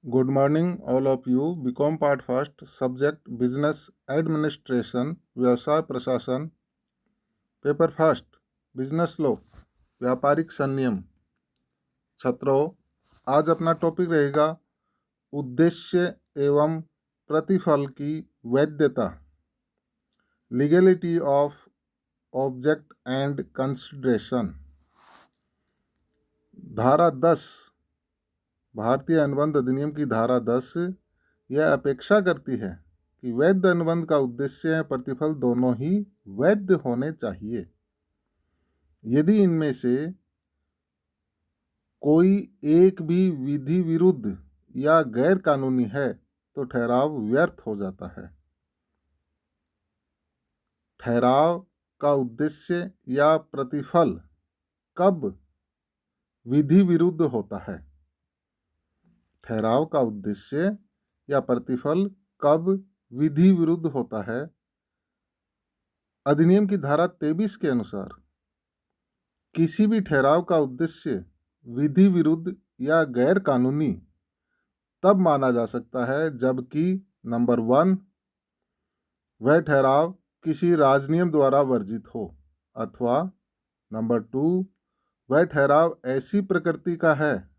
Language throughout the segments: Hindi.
Good morning, all of you. BCom Part First, Subject Business Administration, व्यवसाय प्रशासन, पेपर फर्स्ट, बिजनेस लॉ, व्यापारिक संनियम। छात्रों, आज अपना टॉपिक रहेगा उद्देश्य एवं प्रतिफल की वैधता, legality of object and consideration. धारा 10 भारतीय अनुबंध अधिनियम की धारा 10 यह अपेक्षा करती है कि वैध अनुबंध का उद्देश्य एवं प्रतिफल दोनों ही वैध होने चाहिए। यदि इनमें से कोई एक भी विधि विरुद्ध या गैर कानूनी है तो ठहराव व्यर्थ हो जाता है। ठहराव का उद्देश्य या प्रतिफल कब विधि विरुद्ध होता है? ठहराव का उद्देश्य या प्रतिफल कब विधि विरुद्ध होता है? अधिनियम की धारा 23 के अनुसार किसी भी ठहराव का उद्देश्य विधि विरुद्ध या गैर कानूनी तब माना जा सकता है जबकि नंबर 1 वह ठहराव किसी राजनियम द्वारा वर्जित हो, अथवा नंबर 2 वह ठहराव ऐसी प्रकृति का है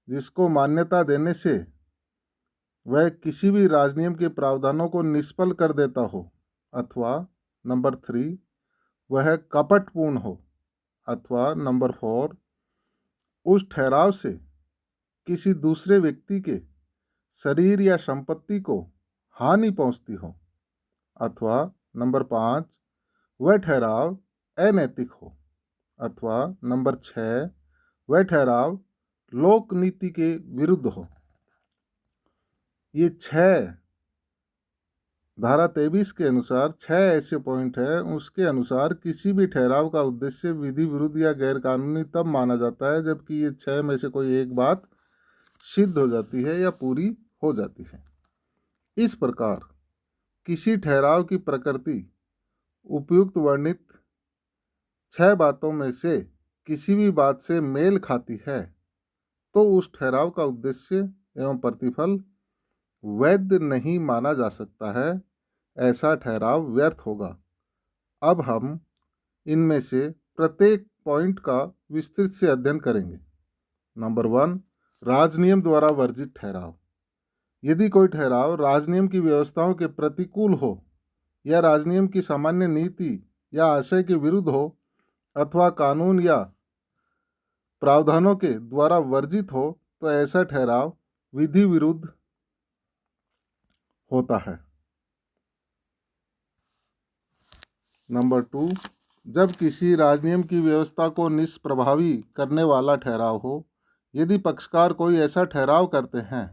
जिसको मान्यता देने से वह किसी भी राजनियम के प्रावधानों को निष्फल कर देता हो, अथवा नंबर 3 वह कपटपूर्ण हो, अथवा नंबर 4 उस ठहराव से किसी दूसरे व्यक्ति के शरीर या संपत्ति को हानि पहुंचती हो, अथवा नंबर 5 वह ठहराव अनैतिक हो, अथवा नंबर 6 वह ठहराव लोक नीति के विरुद्ध हो। ये 6 धारा 23 के अनुसार 6 ऐसे पॉइंट हैं, उसके अनुसार किसी भी ठहराव का उद्देश्य विधि विरुद्ध या गैर कानूनी तब माना जाता है जबकि ये 6 में से कोई एक बात सिद्ध हो जाती है या पूरी हो जाती है। इस प्रकार किसी ठहराव की प्रकृति उपयुक्त वर्णित 6 बातों में से किसी भी बात से मेल खाती है तो उस ठहराव का उद्देश्य एवं प्रतिफल वैध नहीं माना जा सकता है, ऐसा ठहराव व्यर्थ होगा। अब हम इनमें से प्रत्येक पॉइंट का विस्तृत से अध्ययन करेंगे। नंबर 1, राजनियम द्वारा वर्जित ठहराव। यदि कोई ठहराव राजनियम की व्यवस्थाओं के प्रतिकूल हो या राजनियम की सामान्य नीति या आशय के विरुद्ध हो, अथवा कानून या प्रावधानों के द्वारा वर्जित हो तो ऐसा ठहराव विधि विरुद्ध होता है। नंबर 2, जब किसी राजनियम की व्यवस्था को निष्प्रभावी करने वाला ठहराव हो। यदि पक्षकार कोई ऐसा ठहराव करते हैं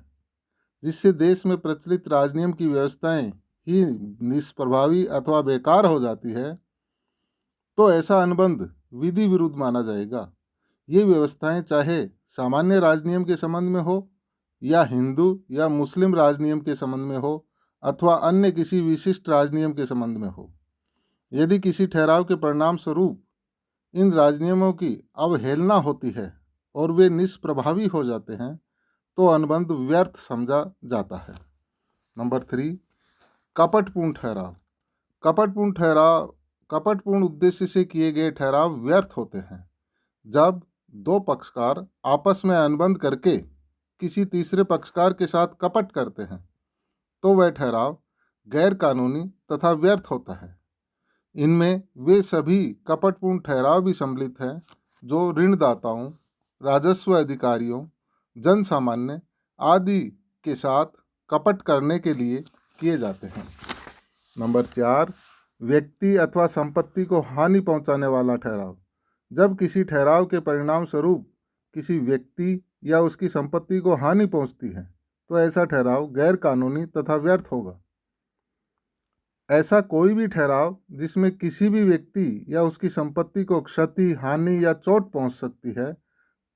जिससे देश में प्रचलित राजनियम की व्यवस्थाएं ही निष्प्रभावी अथवा बेकार हो जाती है तो ऐसा अनुबंध विधि विरुद्ध माना जाएगा। ये व्यवस्थाएं चाहे सामान्य राजनियम के संबंध में हो या हिंदू या मुस्लिम राजनियम के संबंध में हो अथवा अन्य किसी विशिष्ट राजनियम के संबंध में हो। यदि किसी ठहराव के परिणाम स्वरूप इन राजनियमों की अवहेलना होती है और वे निष्प्रभावी हो जाते हैं तो अनुबंध व्यर्थ समझा जाता है। नंबर 3, कपटपूर्ण ठहराव। कपटपूर्ण उद्देश्य से किए गए ठहराव व्यर्थ होते हैं। जब 2 पक्षकार आपस में अनुबंध करके किसी तीसरे पक्षकार के साथ कपट करते हैं तो वह ठहराव गैर कानूनी तथा व्यर्थ होता है। इनमें वे सभी कपटपूर्ण ठहराव भी सम्मिलित हैं जो ऋणदाताओं, राजस्व अधिकारियों, जन सामान्य आदि के साथ कपट करने के लिए किए जाते हैं। नंबर 4, व्यक्ति अथवा संपत्ति को हानि पहुंचाने वाला ठहराव। जब किसी ठहराव के परिणाम स्वरूप किसी व्यक्ति या उसकी संपत्ति को हानि पहुंचती है तो ऐसा ठहराव गैर कानूनी तथा व्यर्थ होगा। ऐसा कोई भी ठहराव जिसमें किसी भी व्यक्ति या उसकी संपत्ति को क्षति, हानि या चोट पहुंच सकती है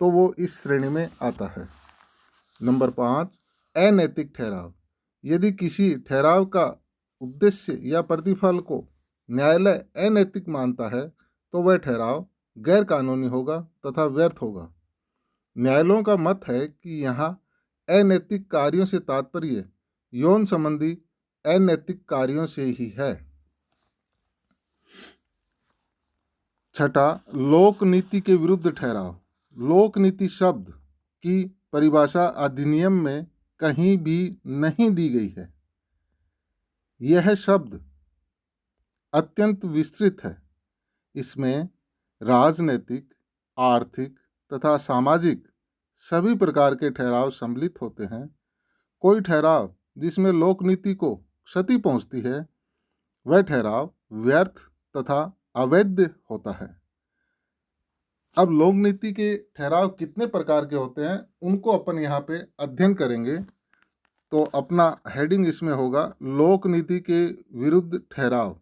तो वो इस श्रेणी में आता है। नंबर 5, अनैतिक ठहराव। यदि किसी ठहराव का उद्देश्य या प्रतिफल को न्यायालय अनैतिक मानता है तो वह ठहराव गैर कानूनी होगा तथा व्यर्थ होगा। न्यायालयों का मत है कि यहाँ अनैतिक कार्यों से तात्पर्य यौन संबंधी अनैतिक कार्यों से ही है। छठा, लोक नीति के विरुद्ध ठहराव। लोक नीति शब्द की परिभाषा अधिनियम में कहीं भी नहीं दी गई है। यह शब्द अत्यंत विस्तृत है। इसमें राजनीतिक, आर्थिक तथा सामाजिक सभी प्रकार के ठहराव सम्मिलित होते हैं। कोई ठहराव जिसमें लोक नीति को क्षति पहुंचती है वह ठहराव व्यर्थ तथा अवैध होता है। अब लोक नीति के ठहराव कितने प्रकार के होते हैं उनको अपन यहाँ पे अध्ययन करेंगे। तो अपना हेडिंग इसमें होगा लोक नीति के विरुद्ध ठहराव।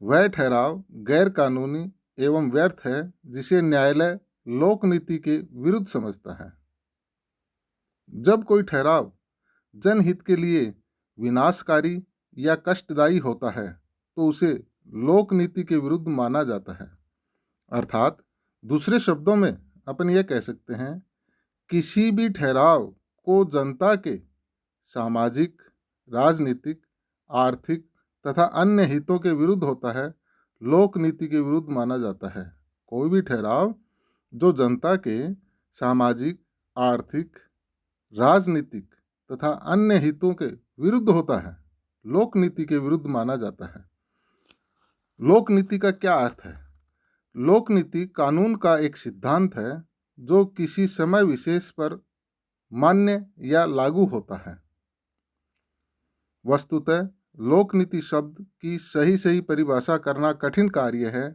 वह ठहराव गैर कानूनी एवं व्यर्थ है जिसे न्यायालय लोक नीति के विरुद्ध समझता है। जब कोई ठहराव जनहित के लिए विनाशकारी या कष्टदायी होता है तो उसे लोक नीति के विरुद्ध माना जाता है। अर्थात दूसरे शब्दों में अपन यह कह सकते हैं, किसी भी ठहराव को जनता के सामाजिक, राजनीतिक, आर्थिक तथा अन्य हितों के विरुद्ध होता है, लोक नीति के विरुद्ध माना जाता है। कोई भी ठहराव जो जनता के सामाजिक, आर्थिक, राजनीतिक तथा अन्य हितों के विरुद्ध होता है, लोक नीति के विरुद्ध माना जाता है। लोक नीति का क्या अर्थ है? लोक नीति कानून का एक सिद्धांत है जो किसी समय विशेष पर मान्य या लागू होता है। वस्तुतः लोक नीति शब्द की सही परिभाषा करना कठिन कार्य है।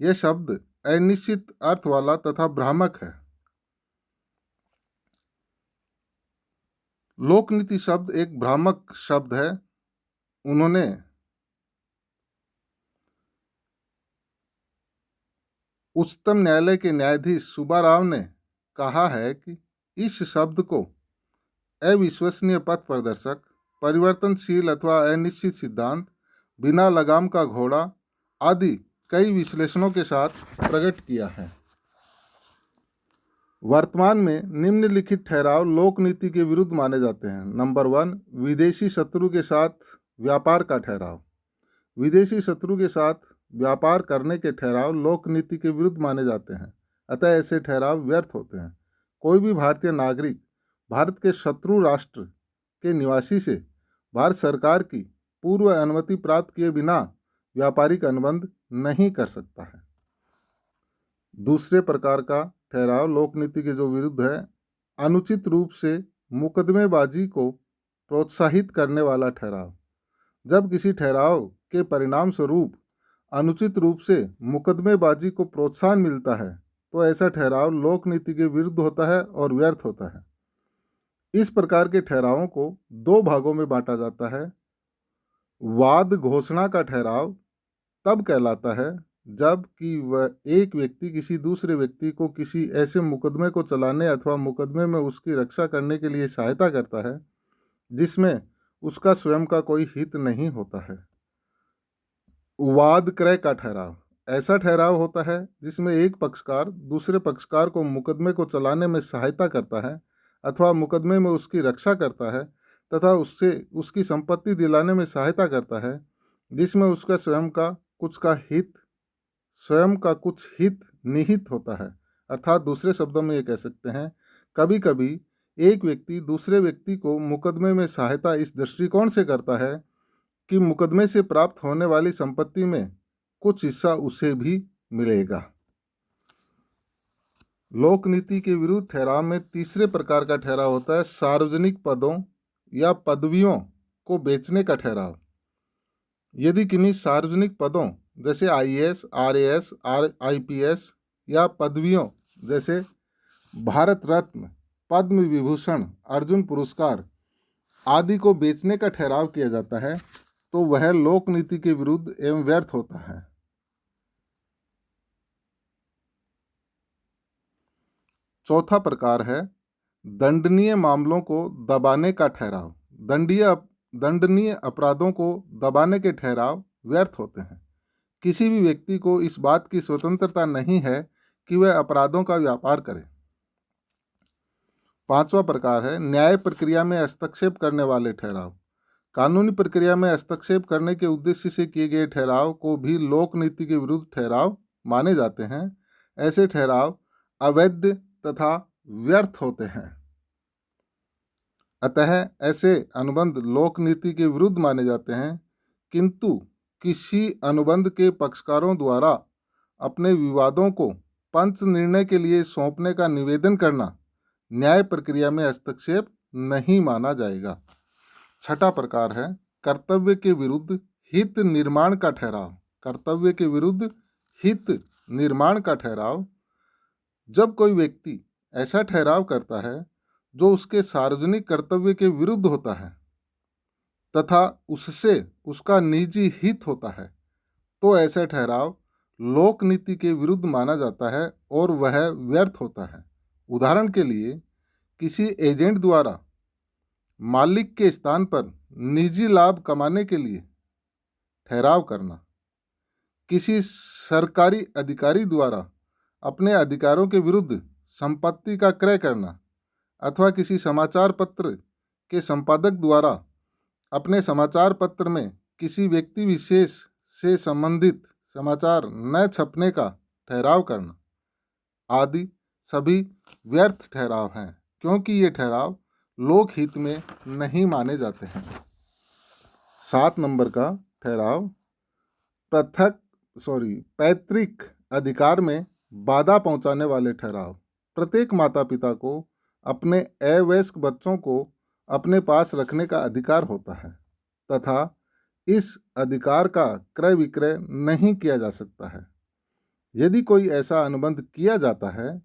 यह शब्द अनिश्चित अर्थ वाला तथा भ्रामक है। लोक नीति शब्द एक भ्रामक शब्द है। उन्होंने उच्चतम न्यायालय के न्यायाधीश सुब्बा राव ने कहा है कि इस शब्द को अविश्वसनीय पथ प्रदर्शक, परिवर्तनशील अथवा अनिश्चित सिद्धांत, बिना लगाम का घोड़ा आदि कई विश्लेषणों के साथ प्रकट किया है। वर्तमान में निम्नलिखित ठहराव लोक नीति के विरुद्ध माने जाते हैं। नंबर 1, विदेशी शत्रु के साथ व्यापार का ठहराव। विदेशी शत्रु के साथ व्यापार करने के ठहराव लोक नीति के विरुद्ध माने जाते हैं, अतः ऐसे ठहराव व्यर्थ होते हैं। कोई भी भारतीय नागरिक भारत के शत्रु राष्ट्र के निवासी से भारत सरकार की पूर्व अनुमति प्राप्त किए बिना व्यापारिक अनुबंध नहीं कर सकता है। दूसरे प्रकार का ठहराव लोक नीति के जो विरुद्ध है, अनुचित रूप से मुकदमेबाजी को प्रोत्साहित करने वाला ठहराव। जब किसी ठहराव के परिणाम स्वरूप अनुचित रूप से मुकदमेबाजी को प्रोत्साहन मिलता है तो ऐसा ठहराव लोक नीति के विरुद्ध होता है और व्यर्थ होता है। इस प्रकार के ठहरावों को दो भागों में बांटा जाता है। वाद घोषणा का ठहराव तब कहलाता है जब कि वह एक व्यक्ति किसी दूसरे व्यक्ति को किसी ऐसे मुकदमे को चलाने अथवा मुकदमे में उसकी रक्षा करने के लिए सहायता करता है जिसमें उसका स्वयं का कोई हित नहीं होता है। वाद क्रय का ठहराव ऐसा ठहराव होता है जिसमें एक पक्षकार दूसरे पक्षकार को मुकदमे को चलाने में सहायता करता है अथवा मुकदमे में उसकी रक्षा करता है तथा उससे उसकी संपत्ति दिलाने में सहायता करता है जिसमें उसका स्वयं का कुछ हित निहित होता है। अर्थात दूसरे शब्दों में ये कह सकते हैं, कभी कभी एक व्यक्ति दूसरे व्यक्ति को मुकदमे में सहायता इस दृष्टिकोण से करता है कि मुकदमे से प्राप्त होने वाली संपत्ति में कुछ हिस्सा उसे भी मिलेगा। लोक नीति के विरुद्ध ठहराव में तीसरे प्रकार का ठहराव होता है सार्वजनिक पदों या पदवियों को बेचने का ठहराव। यदि किन्हीं सार्वजनिक पदों जैसे आईएएस, आरएएस, आईपीएस या पदवियों जैसे भारत रत्न, पद्म विभूषण, अर्जुन पुरस्कार आदि को बेचने का ठहराव किया जाता है तो वह लोक नीति के विरुद्ध एवं व्यर्थ होता है। चौथा प्रकार है दंडनीय मामलों को दबाने का ठहराव। दंडनीय अपराधों को दबाने के ठहराव व्यर्थ होते हैं। किसी भी व्यक्ति को इस बात की स्वतंत्रता नहीं है कि वह अपराधों का व्यापार करे। 5वां प्रकार है न्याय प्रक्रिया में हस्तक्षेप करने वाले ठहराव। कानूनी प्रक्रिया में हस्तक्षेप करने के उद्देश्य से किए गए ठहराव को भी लोक नीति के विरुद्ध ठहराव माने जाते हैं। ऐसे ठहराव अवैध तथा व्यर्थ होते हैं। अतः ऐसे अनुबंध लोक नीति के विरुद्ध माने जाते हैं, किंतु किसी अनुबंध के पक्षकारों द्वारा अपने विवादों को पंच निर्णय के लिए सौंपने का निवेदन करना न्याय प्रक्रिया में हस्तक्षेप नहीं माना जाएगा। 6वां प्रकार है कर्तव्य के विरुद्ध हित निर्माण का ठहराव। कर्तव्य के विरुद्ध हित निर्माण का ठहराव। जब कोई व्यक्ति ऐसा ठहराव करता है जो उसके सार्वजनिक कर्तव्य के विरुद्ध होता है तथा उससे उसका निजी हित होता है, तो ऐसा ठहराव लोक नीति के विरुद्ध माना जाता है और वह व्यर्थ होता है। उदाहरण के लिए, किसी एजेंट द्वारा मालिक के स्थान पर निजी लाभ कमाने के लिए ठहराव करना, किसी सरकारी अधिकारी द्वारा अपने अधिकारों के विरुद्ध संपत्ति का क्रय करना, अथवा किसी समाचार पत्र के संपादक द्वारा अपने समाचार पत्र में किसी व्यक्ति विशेष से संबंधित समाचार न छपने का ठहराव करना आदि सभी व्यर्थ ठहराव हैं, क्योंकि ये ठहराव लोकहित में नहीं माने जाते हैं। 7 नंबर का ठहराव पैतृक अधिकार में बाधा पहुंचाने वाले ठहराव। प्रत्येक माता पिता को अपने अवयस्क बच्चों को अपने पास रखने का अधिकार होता है तथा इस अधिकार का क्रय विक्रय नहीं किया जा सकता है। यदि कोई ऐसा अनुबंध किया जाता है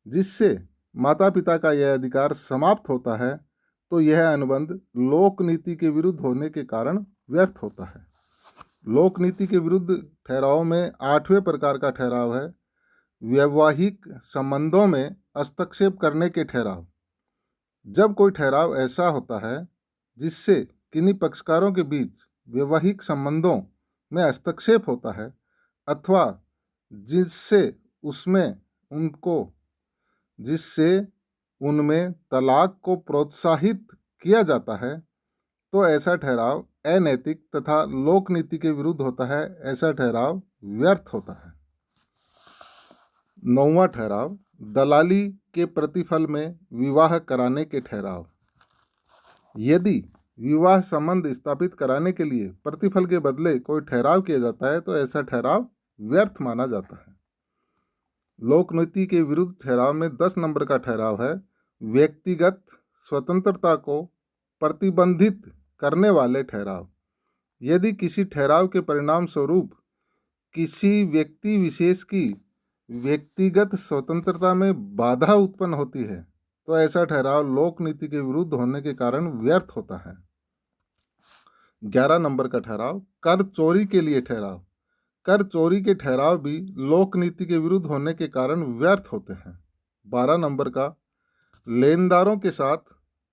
जिससे माता पिता का यह अधिकार समाप्त होता है, तो यह अनुबंध लोक नीति के विरुद्ध होने के कारण व्यर्थ होता है। लोक नीति के विरुद्ध ठहराव में 8वें प्रकार का ठहराव है वैवाहिक संबंधों में हस्तक्षेप करने के ठहराव। जब कोई ठहराव ऐसा होता है जिससे किन्हीं पक्षकारों के बीच वैवाहिक संबंधों में हस्तक्षेप होता है अथवा जिससे उनमें तलाक को प्रोत्साहित किया जाता है, तो ऐसा ठहराव अनैतिक तथा लोक नीति के विरुद्ध होता है। ऐसा ठहराव व्यर्थ होता है। 9वां ठहराव दलाली के प्रतिफल में विवाह कराने के ठहराव। यदि विवाह संबंध स्थापित कराने के लिए प्रतिफल के बदले कोई ठहराव किया जाता है, तो ऐसा ठहराव व्यर्थ माना जाता है। लोक नीति के विरुद्ध ठहराव में 10 नंबर का ठहराव है व्यक्तिगत स्वतंत्रता को प्रतिबंधित करने वाले ठहराव। यदि किसी ठहराव के परिणाम स्वरूप किसी व्यक्ति विशेष की व्यक्तिगत स्वतंत्रता में बाधा उत्पन्न होती है, तो ऐसा ठहराव लोक नीति के विरुद्ध होने के कारण व्यर्थ होता है। 11 नंबर का ठहराव कर चोरी के लिए ठहराव। कर चोरी के ठहराव भी लोक नीति के विरुद्ध होने के कारण व्यर्थ होते हैं। 12 नंबर का लेनदारों के साथ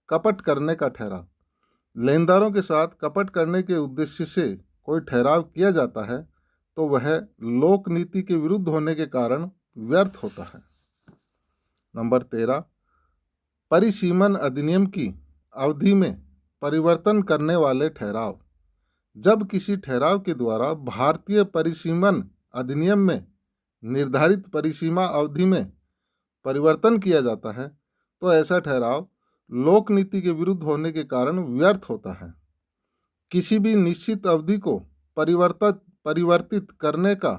कपट करने का ठहराव। लेनदारों के साथ कपट करने के उद्देश्य से कोई ठहराव किया जाता है, तो वह लोक नीति के विरुद्ध होने के कारण व्यर्थ होता है। नंबर 13 परिसीमन अधिनियम की अवधि में परिवर्तन करने वाले ठहराव। जब किसी ठहराव के द्वारा भारतीय परिसीमन अधिनियम में निर्धारित परिसीमा अवधि में परिवर्तन किया जाता है, तो ऐसा ठहराव लोक नीति के विरुद्ध होने के कारण व्यर्थ होता है। किसी भी निश्चित अवधि को परिवर्तित करने का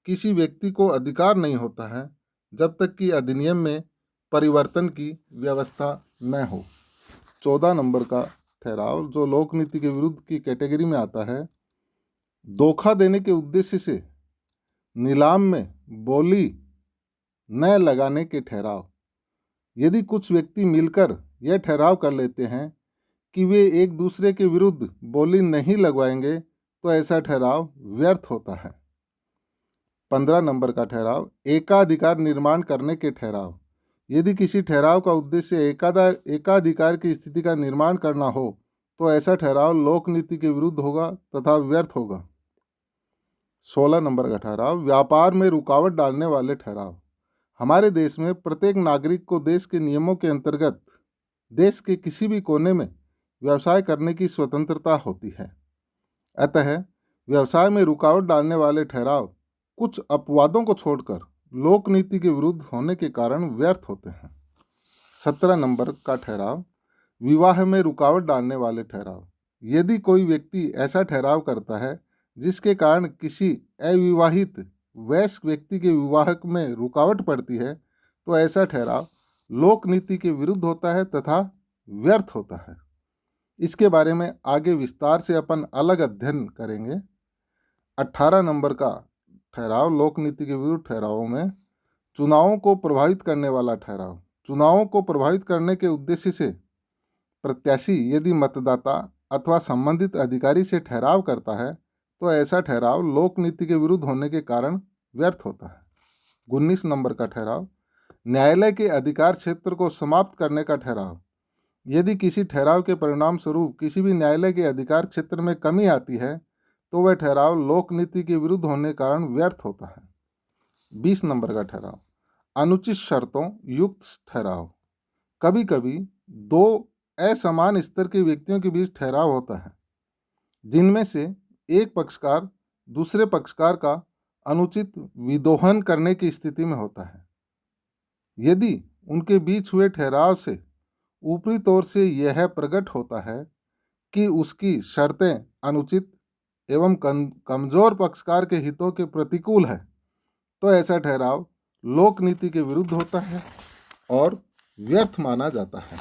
किसी व्यक्ति को अधिकार नहीं होता है, जब तक कि अधिनियम में परिवर्तन की व्यवस्था न हो। 14 नंबर का ठहराव जो लोक नीति के विरुद्ध की कैटेगरी में आता है, धोखा देने के उद्देश्य से नीलाम में बोली न लगाने के ठहराव। यदि कुछ व्यक्ति मिलकर यह ठहराव कर लेते हैं कि वे एक दूसरे के विरुद्ध बोली नहीं लगवाएंगे, तो ऐसा ठहराव व्यर्थ होता है। 15 नंबर का ठहराव एकाधिकार निर्माण करने के ठहराव। यदि किसी ठहराव का उद्देश्य एकाधिकार की स्थिति का निर्माण करना हो, तो ऐसा ठहराव लोक नीति के विरुद्ध होगा तथा व्यर्थ होगा। 16 नंबर का ठहराव व्यापार में रुकावट डालने वाले ठहराव। हमारे देश में प्रत्येक नागरिक को देश के नियमों के अंतर्गत देश के किसी भी कोने में व्यवसाय करने की स्वतंत्रता होती है। अतः व्यवसाय में रुकावट डालने वाले ठहराव कुछ अपवादों को छोड़कर लोक नीति के विरुद्ध होने के कारण व्यर्थ होते हैं। 17 नंबर का ठहराव, विवाह में रुकावट डालने वाले ठहराव। यदि कोई व्यक्ति ऐसा ठहराव करता है जिसके कारण किसी अविवाहित वयस्क व्यक्ति के विवाह में रुकावट पड़ती है, तो ऐसा ठहराव लोक नीति के विरुद्ध होता है तथा व्यर्थ होता है। इसके बारे में आगे विस्तार से अपन अलग अध्ययन करेंगे। 18 नंबर का ठहराव, लोक नीति के विरुद्ध ठहरावों में चुनावों को प्रभावित करने वाला ठहराव। चुनावों को प्रभावित करने के उद्देश्य से प्रत्याशी यदि मतदाता अथवा संबंधित अधिकारी से ठहराव करता है, तो ऐसा ठहराव लोक नीति के विरुद्ध होने के कारण व्यर्थ होता है। 19 नंबर का ठहराव, न्यायालय के अधिकार क्षेत्र को समाप्त करने का ठहराव। यदि किसी ठहराव के परिणाम स्वरूप किसी भी न्यायालय के अधिकार क्षेत्र में कमी आती है, तो वह ठहराव लोक नीति के विरुद्ध होने के कारण व्यर्थ होता है। 20 नंबर का ठहराव, अनुचित शर्तों युक्त ठहराव। कभी कभी दो असमान स्तर के व्यक्तियों के बीच ठहराव होता है, जिनमें से एक पक्षकार दूसरे पक्षकार का अनुचित विदोहन करने की स्थिति में होता है। यदि उनके बीच हुए ठहराव से ऊपरी तौर से यह प्रकट होता है कि उसकी शर्तें अनुचित एवं कमजोर पक्षकार के हितों के प्रतिकूल है, तो ऐसा ठहराव लोक नीति के विरुद्ध होता है और व्यर्थ माना जाता है।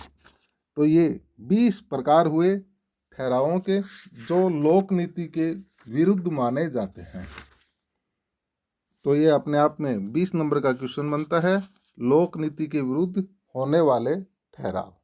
तो ये 20 प्रकार हुए ठहरावों के जो लोक नीति के विरुद्ध माने जाते हैं। तो ये अपने आप में 20 नंबर का क्वेश्चन बनता है, लोक नीति के विरुद्ध होने वाले ठहराव।